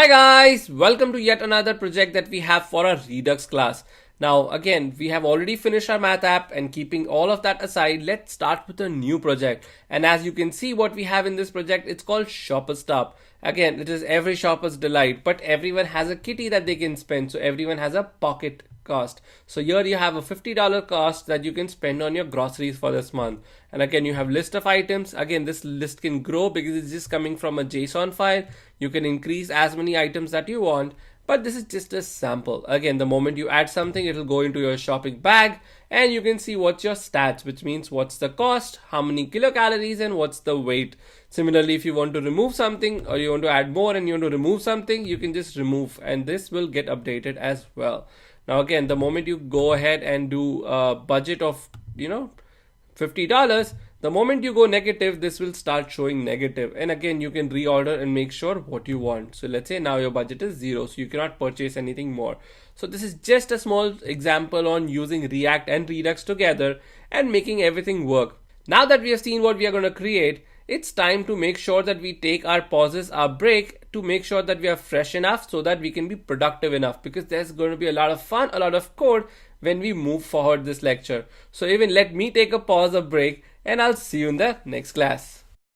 Hi guys, welcome to yet another project that we have for our Redux class. Now again, we have already finished our math app, and keeping all of that aside, let's start with a new project. And as you can see, what we have in this project, it's called Shopper Stop. Again, it is every shopper's delight, but everyone has a kitty that they can spend, so everyone has a pocket cost. So here you have a $50 cost that you can spend on your groceries for this month. And again, you have list of items. Again, this list can grow because it's just coming from a JSON file. You can increase as many items that you want, but this is just a sample. Again, the moment you add something, it'll go into your shopping bag and you can see what's your stats, which means what's the cost, how many kilocalories, and what's the weight. Similarly, if you want to remove something or you want to add more and you want to remove something, you can just remove and this will get updated as well. Now again, the moment you go ahead and do a budget of $50, the moment you go negative, this will start showing negative. And again, you can reorder and make sure what you want. So let's say now your budget is 0, so you cannot purchase anything more. So this is just a small example on using React and Redux together and making everything work. Now that we have seen what we are going to create, it's time to make sure that we take our pauses, our break, to make sure that we are fresh enough so that we can be productive enough, because there's going to be a lot of fun, a lot of code when we move forward this lecture. So even let me take a pause, a break, and I'll see you in the next class.